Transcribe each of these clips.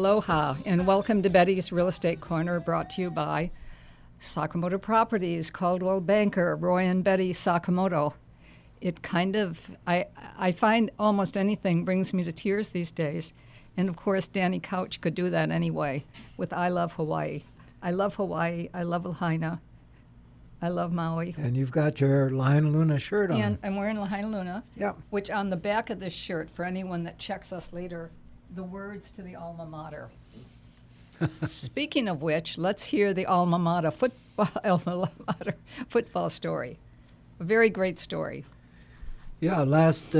Aloha, and welcome to Betty's Real Estate Corner, brought to you by Sakamoto Properties, Caldwell Banker, Roy and Betty Sakamoto. It kind of, I find almost anything brings me to tears these days. And of course, Danny Couch could do that anyway with I Love Hawaii. I love Hawaii. I love Lahaina. I love Maui. And you've got your Lahainaluna shirt on. And I'm wearing Lahainaluna, Yeah. which on the back of this shirt, for anyone that checks us later, the words to the alma mater. Speaking of which, let's hear the alma mater football story. A very great story. Yeah, last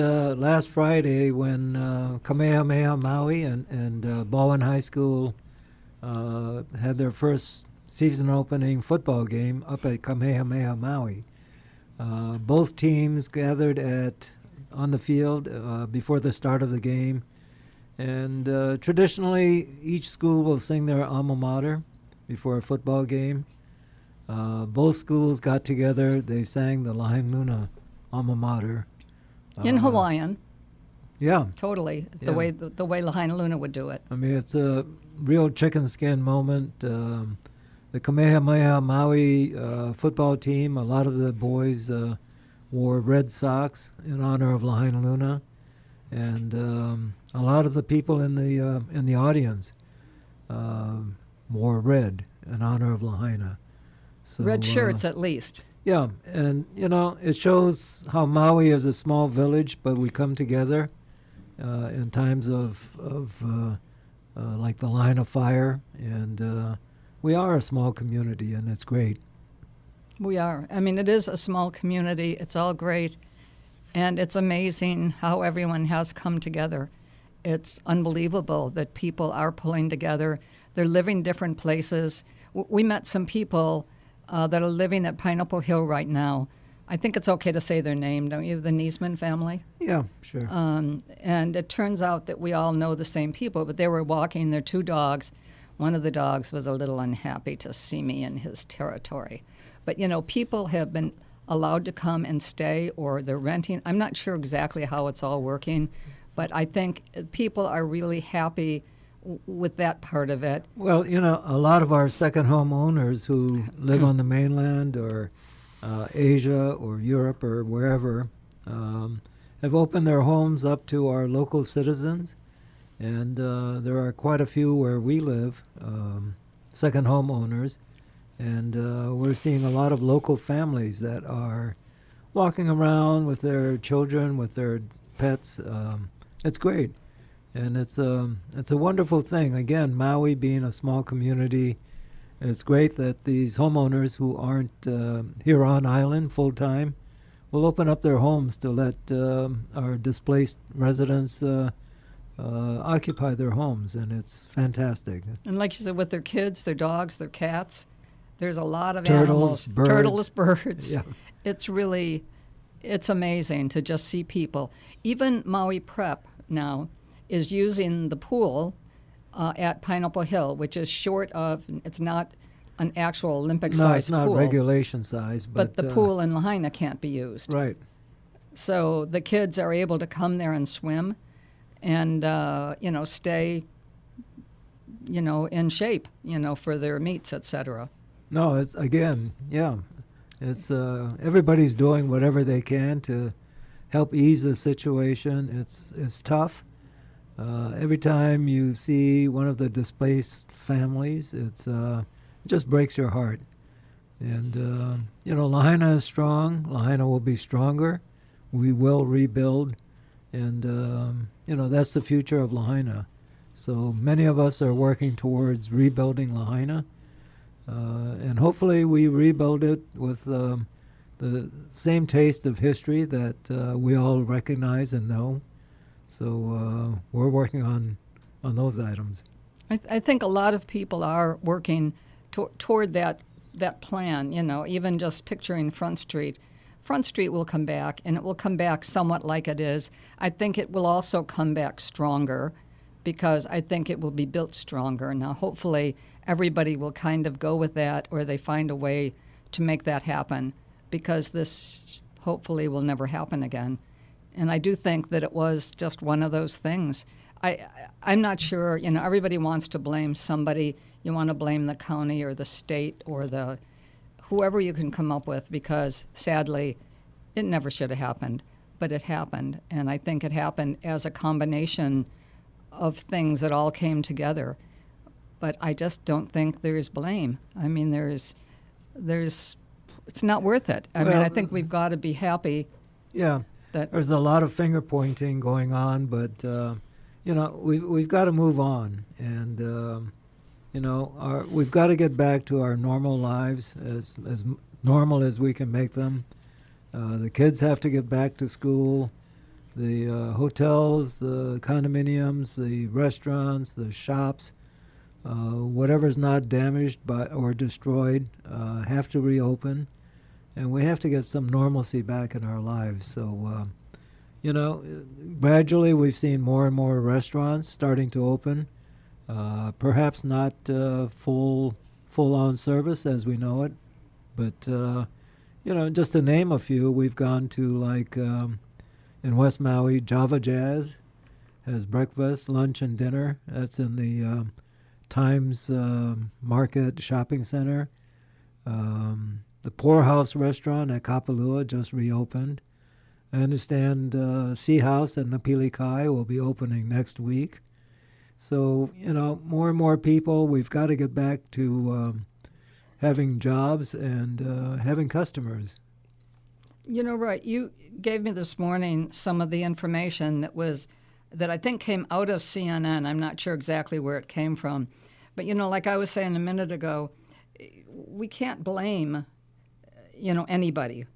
Friday when Kamehameha Maui and Baldwin High School had their first season opening football game up at Kamehameha Maui. Both teams gathered on the field before the start of the game. And traditionally, each school will sing their alma mater before a football game. Both schools got together. They sang the Lahainaluna alma mater. In Hawaiian. Yeah. Totally, Yeah. the way Lahainaluna would do it. I mean, it's a real chicken skin moment. The Kamehameha Maui football team, a lot of the boys wore red socks in honor of Lahainaluna. And a lot of the people in the audience wore red in honor of Lahaina. So, Red shirts, at least. Yeah, and it shows how Maui is a small village, but we come together in times of like the line of fire, and we are a small community, and it's great. We are. I mean, it is a small community. It's all great. And it's amazing how everyone has come together. It's unbelievable that people are pulling together. They're living different places. We met some people that are living at Pineapple Hill right now. I think it's okay to say their name, don't you? The Niesman family? Yeah, sure. And it turns out that we all know the same people, but they were walking their two dogs. One of the dogs was a little unhappy to see me in his territory. But, people have been allowed to come and stay, or they're renting. I'm not sure exactly how it's all working, but I think people are really happy with that part of it. Well, a lot of our second home owners who live on the mainland or Asia or Europe or wherever have opened their homes up to our local citizens, and there are quite a few where we live, second home owners. And we're seeing a lot of local families that are walking around with their children, with their pets. It's great, and it's a wonderful thing. Again, Maui being a small community, it's great that these homeowners who aren't here on island full time will open up their homes to let our displaced residents occupy their homes, and it's fantastic. And like you said, with their kids, their dogs, their cats. There's a lot of Turtles, animals. birds. Turtles, birds. Yeah. It's amazing to just see people. Even Maui Prep now is using the pool at Pineapple Hill, which is short of, it's not an actual Olympic-sized pool. No, it's not regulation size. But the pool in Lahaina can't be used. Right. So the kids are able to come there and swim and, stay, in shape, for their meets, et cetera. No, it's it's everybody's doing whatever they can to help ease the situation. It's tough. Every time you see one of the displaced families, it just breaks your heart. And Lahaina is strong. Lahaina will be stronger. We will rebuild, and that's the future of Lahaina. So many of us are working towards rebuilding Lahaina. And hopefully we rebuild it with the same taste of history that we all recognize and know. So we're working on those items. I think a lot of people are working toward that plan, even just picturing Front Street. Front Street will come back, and it will come back somewhat like it is. I think it will also come back stronger because I think it will be built stronger. Now, hopefully, everybody will kind of go with that, or they find a way to make that happen, because this hopefully will never happen again. And I do think that it was just one of those things. I'm not sure. You know, everybody wants to blame somebody. You want to blame the county or the state or the whoever you can come up with, because sadly, it never should have happened, but it happened, and I think it happened as a combination of things that all came together. But I just don't think there's blame. I mean, there's it's not worth it. I mean, I think we've got to be happy. Yeah, that there's a lot of finger pointing going on, but we've got to move on, and we've got to get back to our normal lives, as normal as we can make them. The kids have to get back to school. The hotels, the condominiums, the restaurants, the shops, whatever's not damaged or destroyed have to reopen, and we have to get some normalcy back in our lives. So, gradually we've seen more and more restaurants starting to open. Perhaps not full-on service as we know it, but just to name a few, we've gone to in West Maui, Java Jazz has breakfast, lunch, and dinner. That's in the Times Market Shopping Center. The Poorhouse Restaurant at Kapalua just reopened. I understand Sea House at Napili Kai will be opening next week. So, more and more people, we've got to get back to having jobs and having customers. Right. You gave me this morning some of the information that I think came out of CNN. I'm not sure exactly where it came from. But, like I was saying a minute ago, we can't blame, anybody.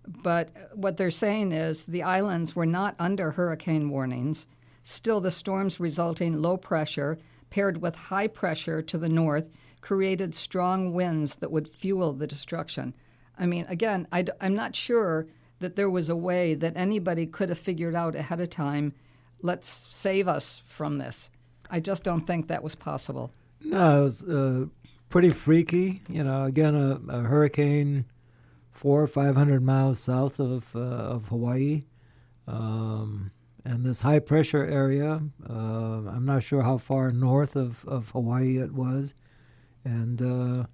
But what they're saying is the islands were not under hurricane warnings. Still, the storms resulting low pressure paired with high pressure to the north created strong winds that would fuel the destruction. I mean, again, I'm not sure that there was a way that anybody could have figured out ahead of time, let's save us from this. I just don't think that was possible. No, it was pretty freaky. Again, a hurricane 400 or 500 miles south of Hawaii. And this high pressure area, I'm not sure how far north of Hawaii it was. And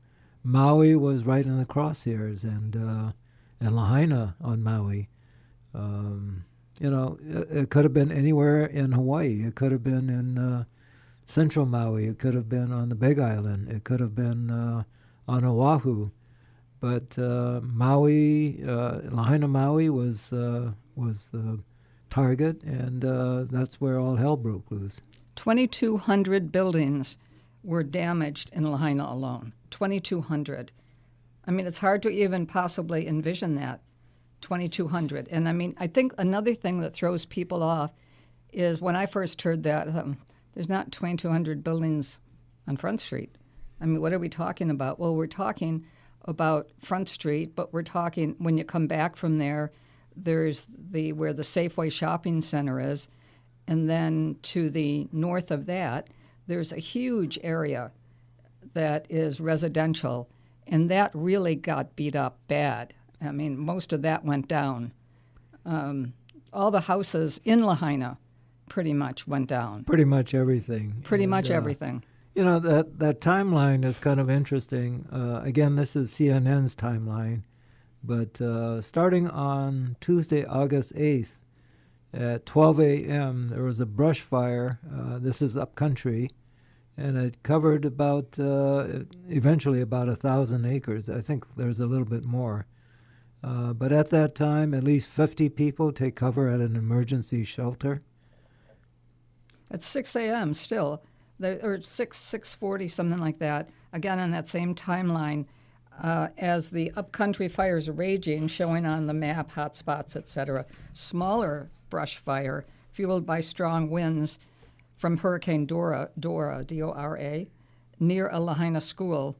Maui was right in the crosshairs, and Lahaina on Maui. It could have been anywhere in Hawaii. It could have been in central Maui. It could have been on the Big Island. It could have been on Oahu. But Lahaina Maui was the target, and that's where all hell broke loose. 2,200 buildings were damaged in Lahaina alone. 2,200. I mean, it's hard to even possibly envision that. 2,200. And I mean, I think another thing that throws people off is when I first heard that, there's not 2,200 buildings on Front Street. I mean, what are we talking about? Well, we're talking about Front Street, but we're talking, when you come back from there, there's where the Safeway shopping center is, and then to the north of that, there's a huge area that is residential, and that really got beat up bad. I mean, most of that went down. All the houses in Lahaina pretty much went down. Pretty much everything. Pretty much everything. That timeline is kind of interesting. Again, this is CNN's timeline. But starting on Tuesday, August 8th, at 12 a.m., there was a brush fire. This is upcountry, and it covered eventually about 1,000 acres. I think there's a little bit more. But at that time, at least 50 people take cover at an emergency shelter. At 6 a.m. still, or 6:40, something like that. Again, on that same timeline, as the upcountry fires raging, showing on the map hotspots, etc. Smaller brush fire fueled by strong winds from Hurricane Dora, D-O-R-A, near a Lahaina school,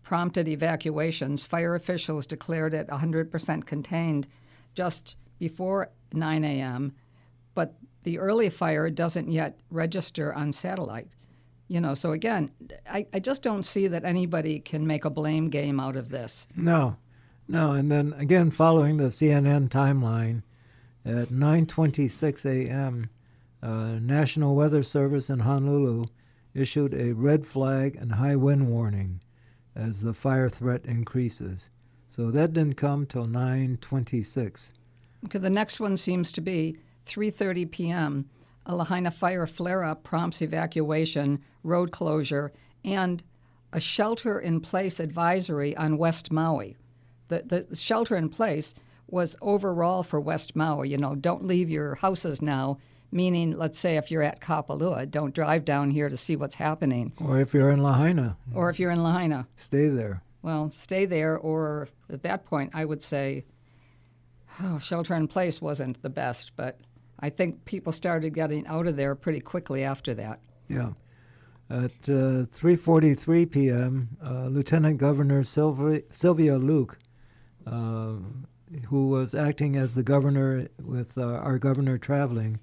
prompted evacuations. Fire officials declared it 100% contained just before 9 a.m., but the early fire doesn't yet register on satellite. So again, I just don't see that anybody can make a blame game out of this. No. And then again, following the CNN timeline, at 9:26 a.m., National Weather Service in Honolulu issued a red flag and high wind warning as the fire threat increases. So that didn't come till 9:26. Okay, the next one seems to be 3:30 p.m. A Lahaina fire flare-up prompts evacuation, road closure, and a shelter-in-place advisory on West Maui. The shelter-in-place was overall for West Maui. Don't leave your houses now, meaning, let's say, if you're at Kapalua, don't drive down here to see what's happening. Or if you're in Lahaina. Or if you're in Lahaina. Stay there. Well, stay there, or at that point, I would say, shelter in place wasn't the best, but I think people started getting out of there pretty quickly after that. Yeah. At 3:43 p.m., Lieutenant Governor Sylvia Luke, who was acting as the governor with our governor traveling,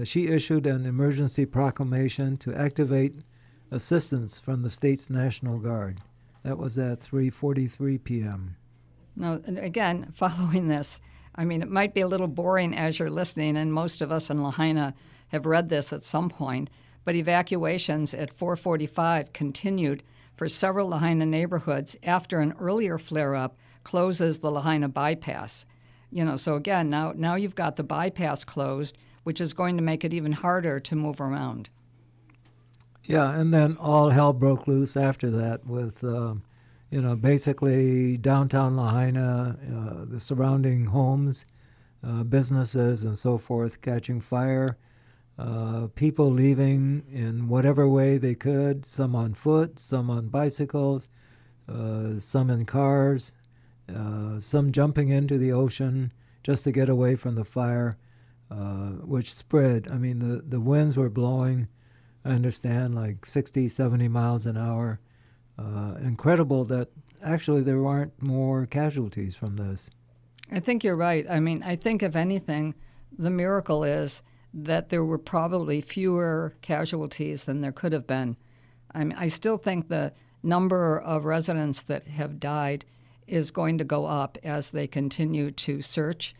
she issued an emergency proclamation to activate assistance from the state's National Guard. That was at 3:43 p.m. Now, and again, following this, it might be a little boring as you're listening, and most of us in Lahaina have read this at some point, but evacuations at 4:45 continued for several Lahaina neighborhoods after an earlier flare-up closes the Lahaina bypass. So again, now you've got the bypass closed, which is going to make it even harder to move around. Yeah, and then all hell broke loose after that with, basically downtown Lahaina, the surrounding homes, businesses, and so forth catching fire. People leaving in whatever way they could, some on foot, some on bicycles, some in cars, some jumping into the ocean just to get away from the fire, which spread. The winds were blowing, I understand, like 60, 70 miles an hour. Incredible that actually there aren't more casualties from this. I think you're right. I think if anything, the miracle is that there were probably fewer casualties than there could have been. I still think the number of residents that have died is going to go up as they continue to search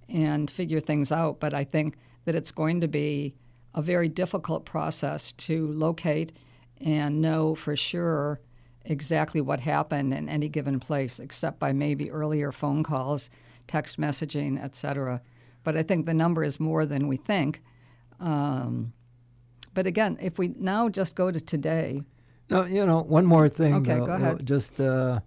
and figure things out. But I think that it's going to be a very difficult process to locate and know for sure exactly what happened in any given place, except by maybe earlier phone calls, text messaging, etc. But I think the number is more than we think. But again, if we now just go to today. No, one more thing. Okay, go ahead. Just the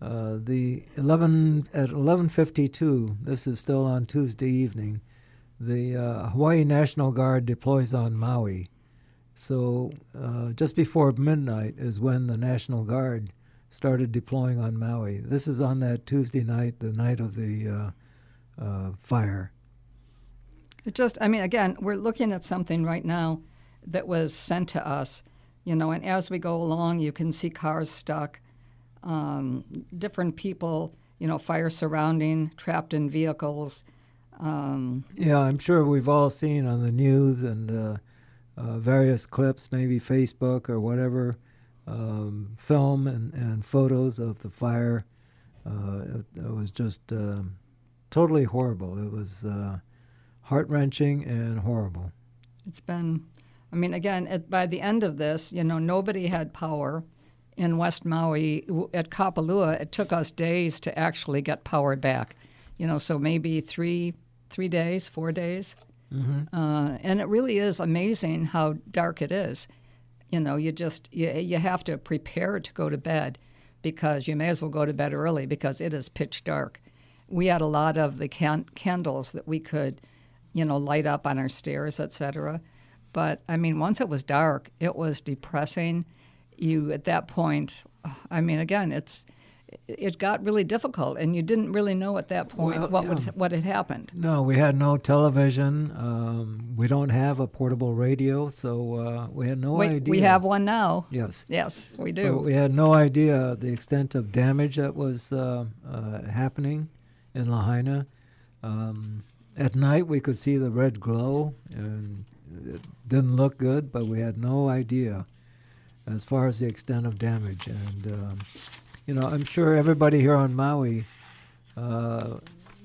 11:52. This is still on Tuesday evening. The Hawaii National Guard deploys on Maui. So just before midnight is when the National Guard started deploying on Maui. This is on that Tuesday night, the night of the fire. Again, we're looking at something right now that was sent to us, and as we go along, you can see cars stuck, different people, fire surrounding, trapped in vehicles. Yeah, I'm sure we've all seen on the news and various clips, maybe Facebook or whatever, film and photos of the fire. It was just totally horrible. It was heart-wrenching and horrible. It's been, again, by the end of this, nobody had power in West Maui. At Kapalua, it took us days to actually get power back, so maybe 3 days, 4 days. Mm-hmm. And it really is amazing how dark it is. You have to prepare to go to bed because you may as well go to bed early because it is pitch dark. We had a lot of the candles that we could, light up on our stairs, etc. But, once it was dark, it was depressing. At that point, again, it got really difficult, and you didn't really know at that point what had happened. No, we had no television. We don't have a portable radio, so we had no idea. We have one now. Yes. Yes, we do. But we had no idea the extent of damage that was happening in Lahaina. At night, we could see the red glow, and it didn't look good, but we had no idea as far as the extent of damage. And I'm sure everybody here on Maui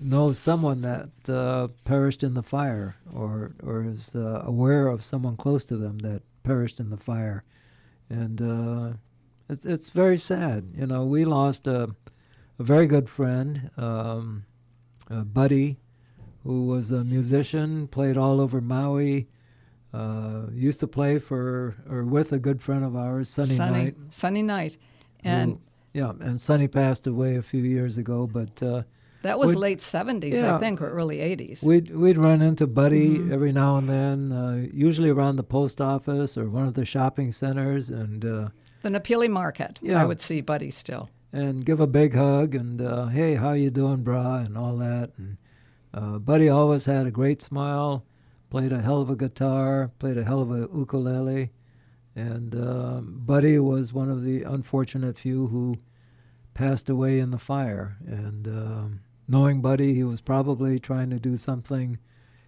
knows someone that perished in the fire, or is aware of someone close to them that perished in the fire, and it's very sad. You know, we lost a very good friend, Buddy, who was a musician, played all over Maui. Used to play for or with a good friend of ours, Sunny Knight. Sunny Knight, and and Sunny passed away a few years ago, but that was late 70s, I think, or early 80s. We'd run into Buddy every now and then, usually around the post office or one of the shopping centers, and the Napili Market. I would see Buddy still, and give a big hug and hey, how you doing, brah, and all that. And Buddy always had a great smile. Played a hell of a guitar, played a hell of a ukulele, and Buddy was one of the unfortunate few who passed away in the fire. And knowing Buddy, he was probably trying to do something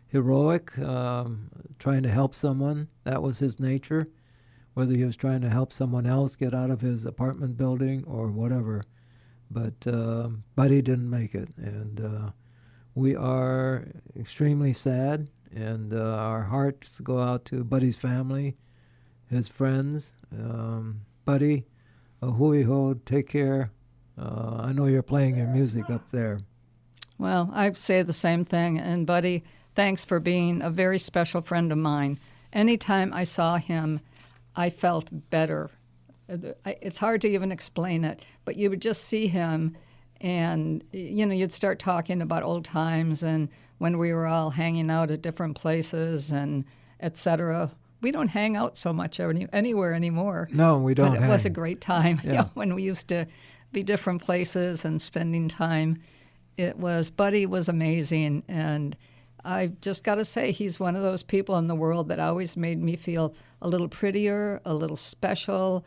heroic, trying to help someone. That was his nature, whether he was trying to help someone else get out of his apartment building or whatever. But Buddy didn't make it, and we are extremely sad. And our hearts go out to Buddy's family, his friends. Buddy, hui ho, take care. I know you're playing your music up there. Well, I say the same thing. And Buddy, thanks for being a very special friend of mine. Anytime I saw him, I felt better. It's hard to even explain it, but you would just see him and, you know, you'd start talking about old times and when we were all hanging out at different places and et cetera. We don't hang out so much anywhere anymore. No, we don't. But it was a great time Yeah. when we used to be different places and spending time. Buddy was amazing. And I've just got to say, he's one of those people in the world that always made me feel a little prettier, a little special,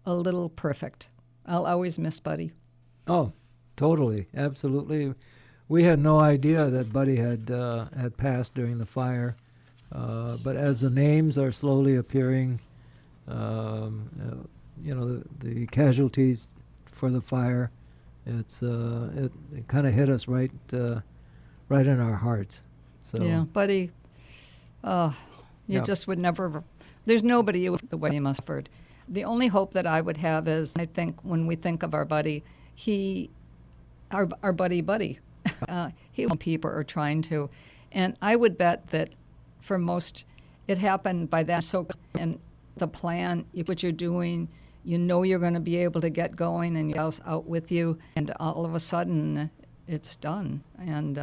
a little perfect. I'll always miss Buddy. Oh, totally. Absolutely. We had no idea that Buddy had passed during the fire, but as the names are slowly appearing, you know, the casualties for the fire, it kind of hit us right in our hearts. So Yeah, Buddy, just would never. There's nobody the way he must have heard. The only hope that I would have is, I think when we think of our Buddy, our buddy. People are trying to, and I would bet that for most, it happened by that. So, and the plan, what you're doing, you know you're going to be able to get going, and you're out with you, and all of a sudden, it's done, and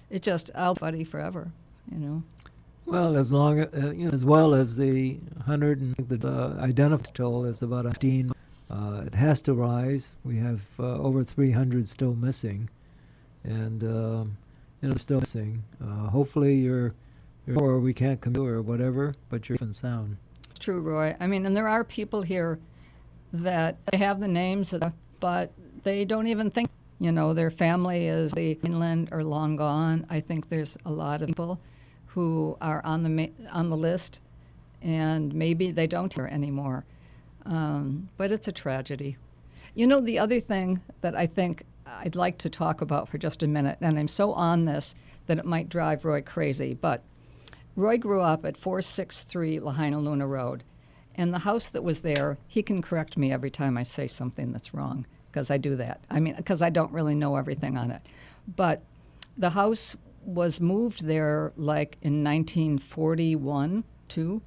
it just Buddy forever, you know. Well, as long as well as the 100 and the identified toll is about 15, it has to rise. We have over 300 still missing. And still missing. Hopefully you're or we can't come to or whatever, but you're safe and sound. True, Roy. I mean, and there are people here that they have the names, but they don't even think. You know, their family is the mainland or long gone. I think there's a lot of people who are on the list, and maybe they don't hear anymore. But it's a tragedy. You know, the other thing that I think I'd like to talk about for just a minute, and I'm so on this that it might drive Roy crazy, but Roy grew up at 463 Lahainaluna Road, and the house that was there, he can correct me every time I say something that's wrong, because I do that. I mean, because I don't really know everything on it. But the house was moved there like in 1941, 2,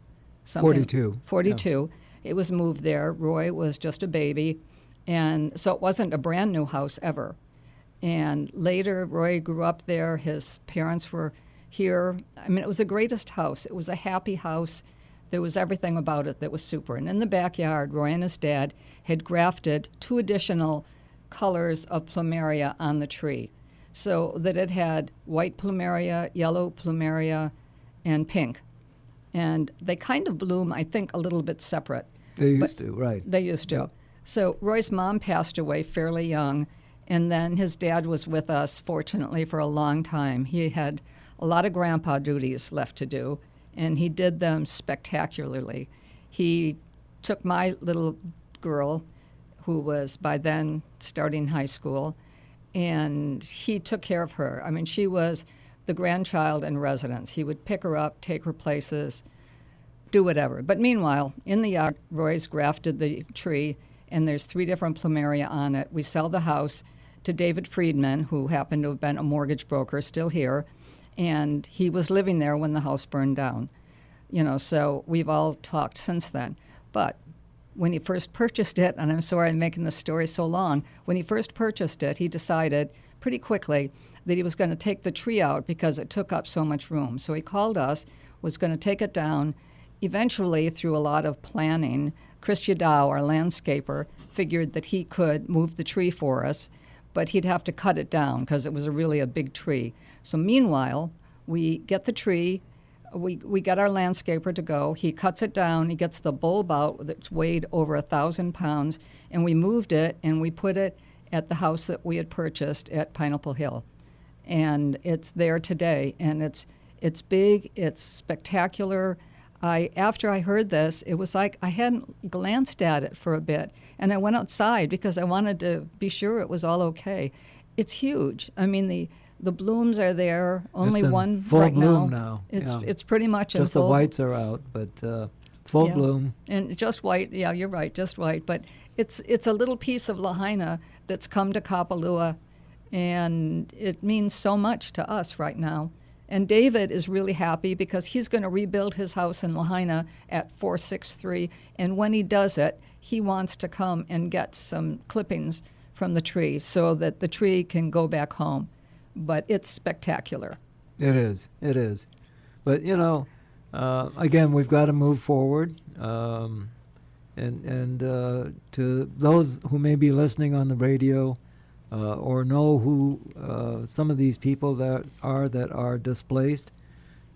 something. 42. 42. Yeah. It was moved there. Roy was just a baby. And so it wasn't a brand new house ever. And later, Roy grew up there. His parents were here. I mean, it was the greatest house. It was a happy house. There was everything about it that was super. And in the backyard, Roy and his dad had grafted 2 additional colors of plumeria on the tree, so that it had white plumeria, yellow plumeria, and pink. And they kind of bloom, I think, a little bit separate. They used to, right. They used to. Yep. So Roy's mom passed away fairly young, and then his dad was with us, fortunately, for a long time. He had a lot of grandpa duties left to do, and he did them spectacularly. He took my little girl, who was by then starting high school, and he took care of her. I mean, she was the grandchild in residence. He would pick her up, take her places, do whatever. But meanwhile, in the yard, Roy's grafted the tree, and there's 3 different plumeria on it. We sell the house to David Friedman, who happened to have been a mortgage broker, still here, and he was living there when the house burned down. So we've all talked since then. But when he first purchased it, and I'm sorry I'm making the story so long, when he first purchased it, he decided pretty quickly that he was going to take the tree out because it took up so much room. So he called us, was going to take it down. Eventually, through a lot of planning, Chris Yadao, our landscaper, figured that he could move the tree for us, but he'd have to cut it down because it was really a big tree. So meanwhile, we get the tree, we get our landscaper to go, he cuts it down, he gets the bulb out that's weighed over 1,000 pounds, and we moved it and we put it at the house that we had purchased at Pineapple Hill. And it's there today, and it's big, it's spectacular. After I heard this, it was like I hadn't glanced at it for a bit, and I went outside because I wanted to be sure it was all okay. It's huge. I mean, the blooms are there. Only it's in one full right bloom now. now. It's pretty much in just full. the whites are out, but full bloom. And just white. Yeah, you're right, just white. But it's a little piece of Lahaina that's come to Kapalua, and it means so much to us right now. And David is really happy because he's going to rebuild his house in Lahaina at 463. And when he does it, he wants to come and get some clippings from the tree so that the tree can go back home. But it's spectacular. It is. But, again, we've got to move forward. And to those who may be listening on the radio, or know who some of these people that are displaced.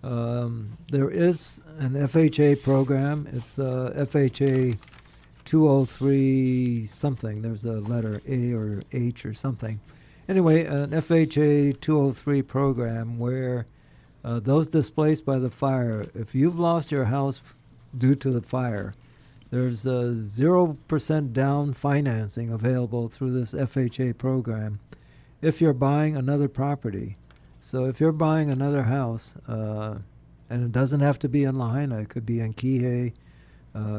There is an FHA program. It's FHA 203 something. There's a letter A or H or something. Anyway, an FHA 203 program where those displaced by the fire, if you've lost your house due to the fire, there's 0% down financing available through this FHA program if you're buying another property. So if you're buying another house, and it doesn't have to be in Lahaina, it could be in Kihei,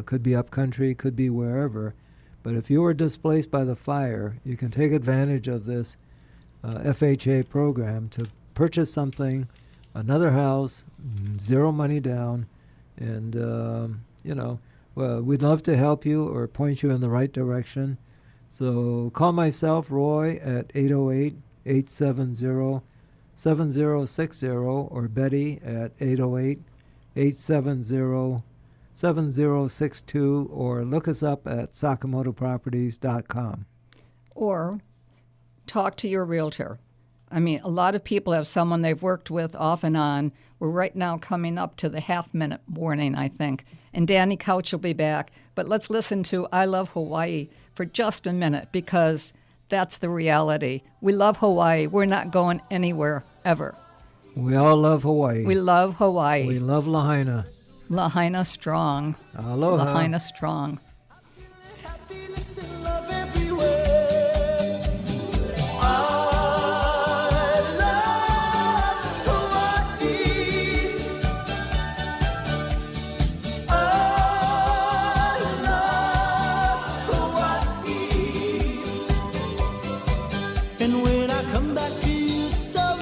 could be upcountry, could be wherever. But if you were displaced by the fire, you can take advantage of this FHA program to purchase something, another house, 0 money down, and, well, we'd love to help you or point you in the right direction. So call myself, Roy, at 808-870-7060 or Betty at 808-870-7062 or look us up at sakamotoproperties.com. Or talk to your realtor. I mean, a lot of people have someone they've worked with off and on. We're right now coming up to the half-minute warning, I think. And Danny Couch will be back. But let's listen to I Love Hawaii for just a minute because that's the reality. We love Hawaii. We're not going anywhere ever. We all love Hawaii. We love Hawaii. We love Lahaina. Lahaina Strong. Aloha. Lahaina Strong. And when I come back to you so